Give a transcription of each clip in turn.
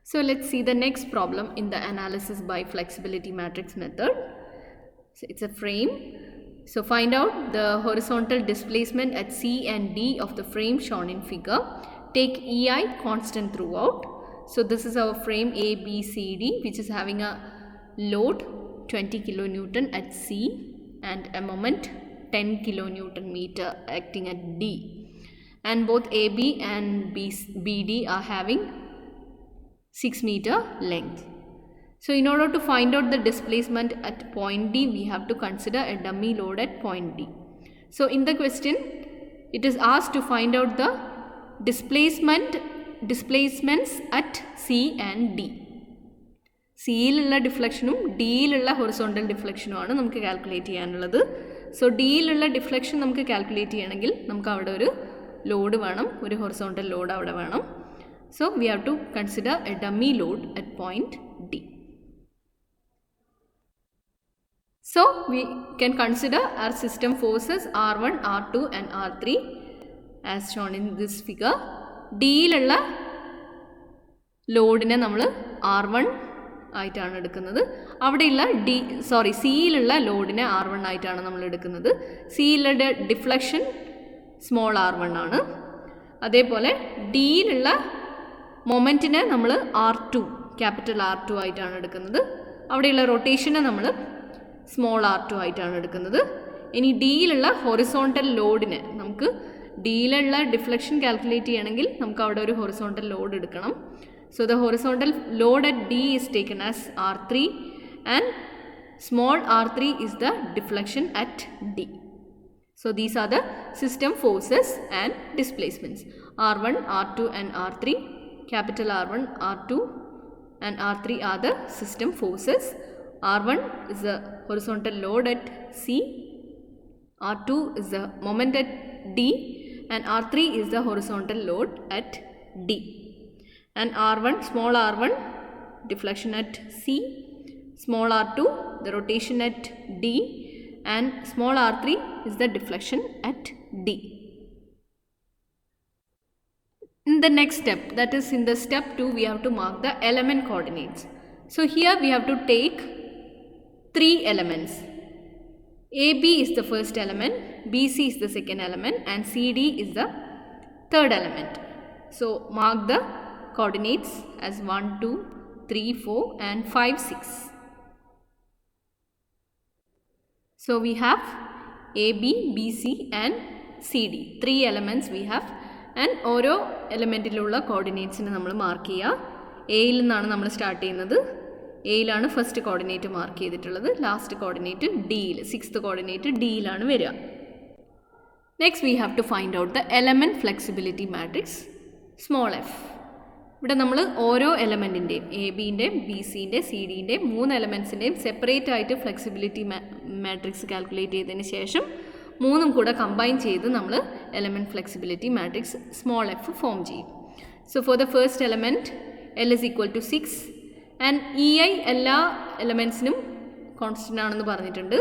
So let's see the next problem in the analysis by flexibility matrix method. So it's a frame. So find out the horizontal displacement at C and D of the frame shown in figure. Take EI constant throughout. So this is our frame A, B, C, D, which is having a load 20 kilonewton at C and a moment 10 kilonewton meter acting at D. And both AB and BD are having 6 meter length. So in order to find out the displacement at point D, we have to consider a dummy load at point D. So in the question, it is asked to find out the displacements at C and D. C യിലുള്ള ഡിഫ്ലക്ഷനും ഡിയിലുള്ള horizontal ഡിഫ്ലക്ഷനുമാണ് നമുക്ക് calculate ചെയ്യാനുള്ളത്. So ഡിയിലുള്ള deflection നമുക്ക് calculate ചെയ്യണമെങ്കിൽ നമുക്ക് അവിടെ ഒരു load വേണം, ഒരു ഹൊറിസോണ്ടൽ ലോഡ് അവിടെ വേണം. So we have to consider a dummy load at point D. So we can consider our system forces R1, R2 and R3 as shown in this figure. D യിലുള്ള ലോഡിനെ നമ്മൾ R1 ആയിട്ടാണ് എടുക്കുന്നത്. അവിടെയുള്ള C യിലുള്ള ലോഡിനെ R1 ആയിട്ടാണ് നമ്മൾ എടുക്കുന്നത്. C യിലുള്ള ഡിഫ്ലക്ഷൻ സ്മോൾ R1 ആണ്. അതേപോലെ D യിലുള്ള മൊമെൻറ്റിനെ നമ്മൾ R2 ക്യാപിറ്റൽ R2 ആയിട്ടാണ് എടുക്കുന്നത്. അവിടെയുള്ള റൊട്ടേഷനെ നമ്മൾ സ്മോൾ R2 ആയിട്ടാണ് എടുക്കുന്നത്. ഇനി ഡിയിലുള്ള ഹൊറിസോണ്ടൽ ലോഡിനെ നമുക്ക് ഡിയിലുള്ള ഡിഫ്ലക്ഷൻ കാൽക്കുലേറ്റ് ചെയ്യണമെങ്കിൽ നമുക്ക് അവിടെ ഒരു ഹൊറിസോണ്ടൽ ലോഡ് എടുക്കണം. So the horizontal load at D is taken as R3 and small R3 is the deflection at D. So these are the system forces and displacements. R1, R2 and R3. Capital R1, R2 and R3 are the system forces. R1 is the horizontal load at C. R2 is the moment at D. And R3 is the horizontal load at D. And R1, small R1, deflection at C. Small R2, the rotation at D. And small R3 is the deflection at D. In the next step, that is in the step 2, we have to mark the element coordinates. So here we have to take 3 elements. AB is the first element, BC is the second element and CD is the third element. So mark the coordinates as 1, 2, 3, 4 and 5, 6. So we have AB, BC and CD. 3 elements we have. And ഓരോ എലമെൻറ്റിലുള്ള കോർഡിനേറ്റ്സിനെ നമ്മൾ mark ചെയ്യുക. എയിൽ നിന്നാണ് നമ്മൾ start ചെയ്യുന്നത്. എയിലാണ് first coordinate mark ചെയ്തിട്ടുള്ളത്. Last coordinate ഡിയിൽ, 6th കോർഡിനേറ്റ് ഡിയിലാണ് വരിക. Next we have to find out the element flexibility matrix small F. ഇവിടെ നമ്മൾ ഓരോ എലമെൻറ്റിൻ്റെയും എ ബിൻ്റെയും ബി സിൻ്റെ സി ഡിൻ്റെയും 3 എലമെൻറ്റ്സിൻ്റെയും സെപ്പറേറ്റ് ആയിട്ട് ഫ്ലെക്സിബിലിറ്റി മാട്രിക്സ് കാൽക്കുലേറ്റ് ചെയ്തതിന് ശേഷം 3ഉം കൂടെ കമ്പൈൻ ചെയ്ത് നമ്മൾ element flexibility matrix small F form ചെയ്യും. So for the first element L is equal to 6 and EI എല്ലാ എലമെൻറ്റ്സിനും കോൺസ്റ്റൻ്റ് ആണെന്ന് പറഞ്ഞിട്ടുണ്ട്.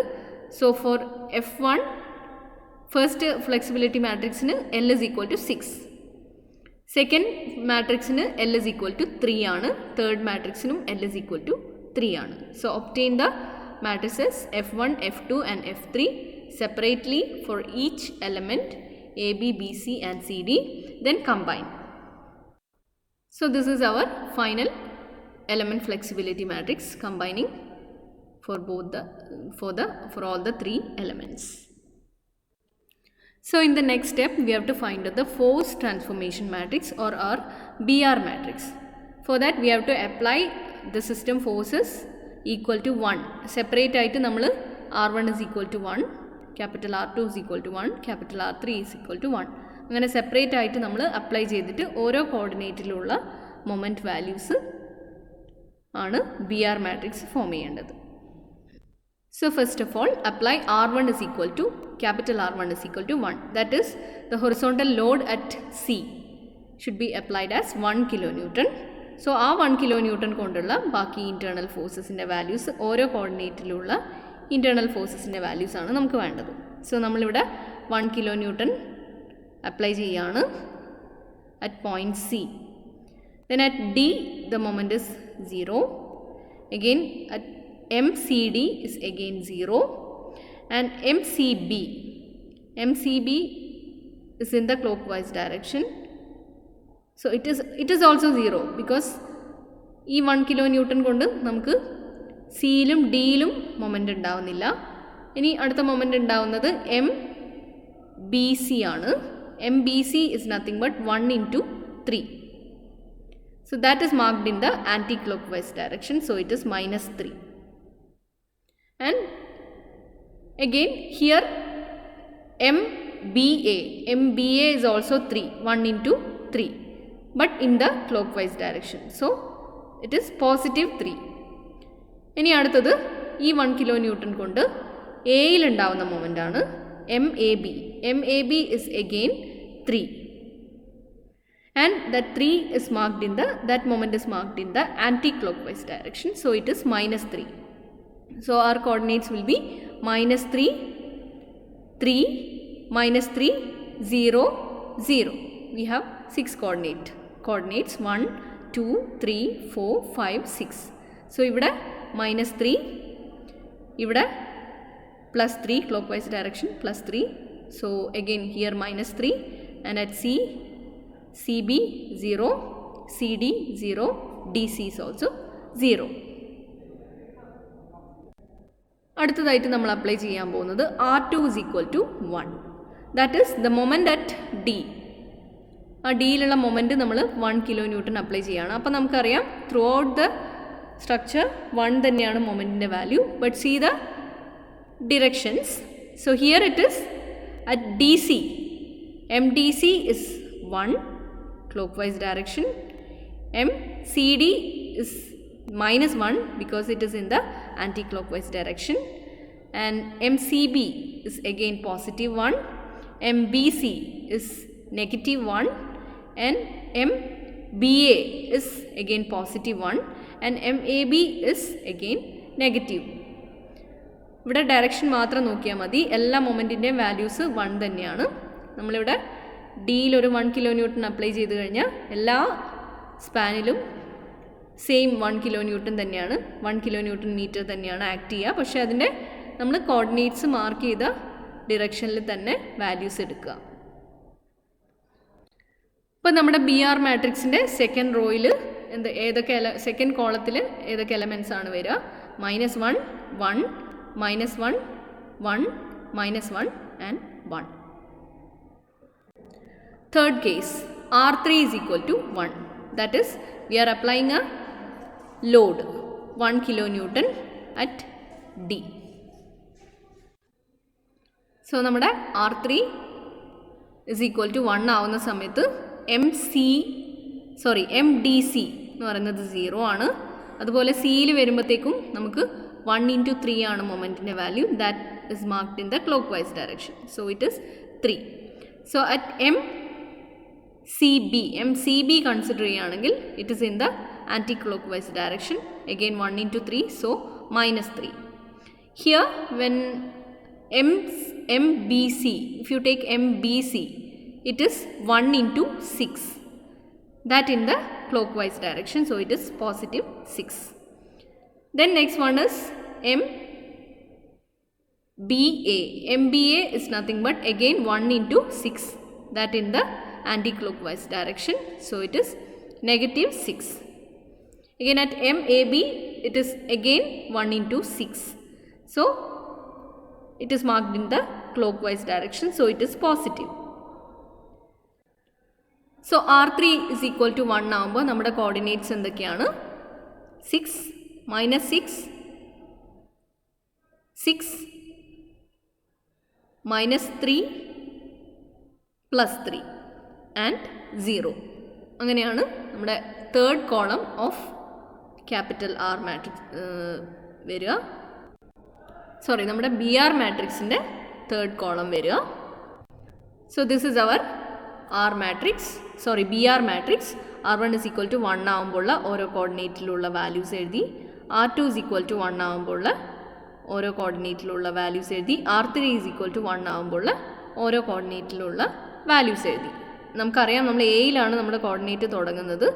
So for F1 first flexibility മാട്രിക്സിന് L is equal to 6. Second മാട്രിക്സിന് L is equal to 3 ആണ്. Third മാട്രിക്സിനും L is equal to 3 ആണ്. So obtain the matrices F1, F2 and F3 separately for each element AB, BC and CD, then combine. So this is our final element flexibility matrix combining for all the 3 elements. So in the next step we have to find out the force transformation matrix or our BR matrix. For that we have to apply the system forces equal to 1. Separate ആയിട്ട് നമ്മൾ R1 is equal to 1, capital R2 is equal to 1, capital R3 is equal to 1. അങ്ങനെ separate ആയിട്ട് നമ്മൾ apply ചെയ്തിട്ട് ഓരോ കോർഡിനേറ്റിലുള്ള moment values ആണ് B R matrix form ചെയ്യേണ്ടത്. So first of all apply R1 is equal to capital R1 is equal to 1. That is the horizontal load at C should be applied as 1 kilonewton. So ആ 1 kilonewton കൊണ്ടുള്ള ബാക്കി internal ഫോഴ്സസിൻ്റെ values ഓരോ കോർഡിനേറ്റിലുള്ള internal ഫോഴ്സസിൻ്റെ വാല്യൂസാണ് നമുക്ക് വേണ്ടത്. So നമ്മളിവിടെ 1 kilonewton apply ചെയ്യുകയാണ് at point C. Then at D the moment is 0. Again at MCD is again 0. And MCB is in the clockwise direction. So it is also 0 because ഈ 1 kN കൊണ്ട് നമുക്ക് സിയിലും ഡിയിലും moment ഉണ്ടാവുന്നില്ല. ഇനി അടുത്ത moment ഉണ്ടാവുന്നത് MBC ആണ്. MBC is nothing but 1 into 3. So that is marked in the anti-clockwise direction. So it is -3. And again here MBA is also 3, 1 into 3, but in the clockwise direction. So it is +3. ഇനി അടുത്തത് ഈ 1 kN കൊണ്ട് എയിൽ ഉണ്ടാവുന്ന moment ആണ് MAB. MAB is again 3. And that 3 is marked in that moment is marked in the anti-clockwise direction. So it is -3. So our coordinates will be -3, 3, -3, 0, 0. We have 6 coordinates 1, 2, 3, 4, 5, 6. So ഇവിടെ -3, ഇവിടെ +3 clockwise direction +3. So again here -3, and at CB 0, CD 0, DC is also 0. അടുത്തതായിട്ട് നമ്മൾ apply ചെയ്യാൻ പോകുന്നത് R2 is equal to 1. That is the moment at D. ആ ഡിയിലുള്ള moment നമ്മൾ 1 kN apply ചെയ്യുകയാണ്. അപ്പോൾ നമുക്കറിയാം ത്രൂ ഔട്ട് ദ സ്ട്രക്ചർ 1 തന്നെയാണ് മൊമെൻറ്റിൻ്റെ value. But see the directions. So here it is at DC. MDC is 1 clockwise direction. MCD is -1 because it is in the anti-clockwise direction. And MCB is again +1. MBC is -1. And MBA is again +1. And MAB is again negative. ഇവിടെ direction മാത്രം നോക്കിയാൽ മതി. എല്ലാ മൊമെൻറ്റിൻ്റെയും values 1 തന്നെയാണ്. നമ്മളിവിടെ ഡിയിൽ ഒരു 1 kN apply ചെയ്ത് കഴിഞ്ഞാൽ എല്ലാ സ്പാനിലും സെയിം 1 kN തന്നെയാണ്, 1 kN തന്നെയാണ് ആക്ട് ചെയ്യുക. പക്ഷേ അതിൻ്റെ നമ്മൾ കോർഡിനേറ്റ്സ് മാർക്ക് ചെയ്ത ഡിറക്ഷനിൽ തന്നെ വാല്യൂസ് എടുക്കുക. ഇപ്പോൾ നമ്മുടെ BR മാട്രിക്സിൻ്റെ സെക്കൻഡ് റോയിൽ ഏതൊക്കെ സെക്കൻഡ് കോളത്തിൽ ഏതൊക്കെ എലമെൻറ്റ്സ് ആണ് വരിക? -1, 1, -1, 1, -1 and 1. Third case, R3 is equal to 1. That is, we are applying a load 1 kN at D. So നമ്മുടെ R3 is equal to 1 ആവുന്ന സമയത്ത് MDC എന്ന് പറയുന്നത് 0 ആണ്. അതുപോലെ സിയിൽ വരുമ്പോഴത്തേക്കും നമുക്ക് 1 into 3 ആണ് മൊമെൻറ്റിൻ്റെ value. That is marked in the clock vice direction. So it is 3. So at MCB consider ചെയ്യുകയാണെങ്കിൽ it is in the anti clock vice direction. Again 1 into 3, so -3. Here when MBC, if you take MBC, it is 1 into 6. That in the clockwise direction, so it is +6. Then next one is MBA. MBA is nothing but again 1 into 6. That in the anti-clockwise direction, so it is -6. Again at MAB, it is again 1 into 6. So it is marked in the clockwise direction, so it is positive. So R3 is equal to 1 ആകുമ്പോൾ നമ്മുടെ coordinates എന്തൊക്കെയാണ്? 6, -6, 6, -3, +3 and 0. അങ്ങനെയാണ് നമ്മുടെ third column of capital R matrix വരിക. നമ്മുടെ BR മാട്രിക്സിൻ്റെ third column വരിക. So this is our BR matrix. R1 is equal to 1 ആകുമ്പോഴുള്ള ഓരോ കോർഡിനേറ്റിലുള്ള വാല്യൂസ് എഴുതി. R2 is equal to 1 ആകുമ്പോഴുള്ള ഓരോ കോർഡിനേറ്റിലുള്ള വാല്യൂസ് എഴുതി. R3 is equal to 1 ആകുമ്പോഴുള്ള ഓരോ കോർഡിനേറ്റിലുള്ള വാല്യൂസ് എഴുതി. നമുക്കറിയാം നമ്മൾ എയിലാണ് നമ്മുടെ കോർഡിനേറ്റ് തുടങ്ങുന്നത്.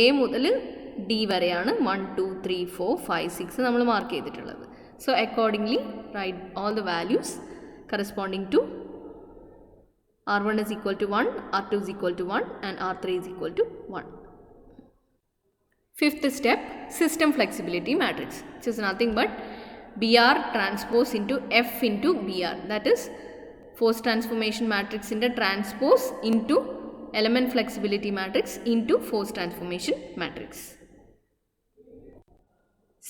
എ മുതൽ D വരെയാണ് 1 2 3 4 5 6 നമ്മൾ മാർക്ക് ചെയ്തിട്ടുള്ളത്. So accordingly write all the values corresponding to R1 is equal to 1, R2 is equal to 1 and R3 is equal to 1. Fifth step, system flexibility matrix, which is nothing but BR transpose into F into BR, that is force transformation matrix in the transpose into element flexibility matrix into force transformation matrix.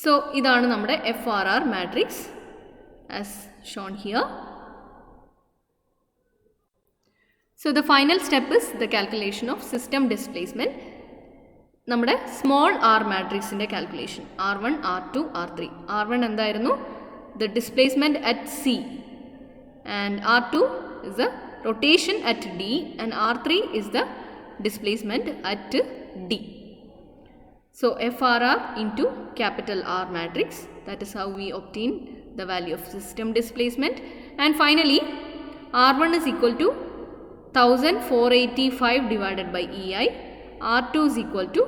So ഇതാണ് നമ്മുടെ FRR matrix as shown here. So the final step is the calculation of system displacement. നമ്മുടെ small R മാട്രിക്സിൻ്റെ calculation R1, R2, R3. R1 എന്തായിരുന്നു? The displacement at C, and R2 is the rotation at D, and R3 is the displacement at D. So FRR into capital R matrix, that is how we obtain the value of system displacement. And finally R1 is equal to 1485 divided by EI, R2 is equal to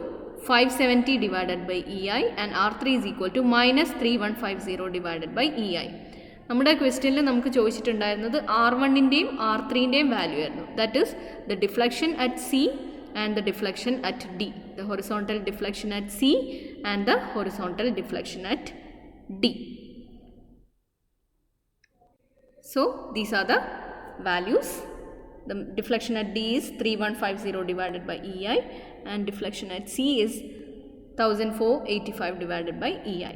570 divided by EI, and R3 is equal to minus 3150 divided by EI. നമ്മുടെ ക്വസ്റ്റ്യനിൽ നമുക്ക് ചോദിച്ചിട്ടുണ്ടായിരുന്നത് R1ൻ്റെയും R3ൻ്റെയും value ആയിരുന്നു. That is the deflection at C and the deflection at D, the horizontal deflection at C and the horizontal deflection at D. So these are the values. The deflection at D is 3150 divided by EI, and deflection at C is 1485 divided by EI.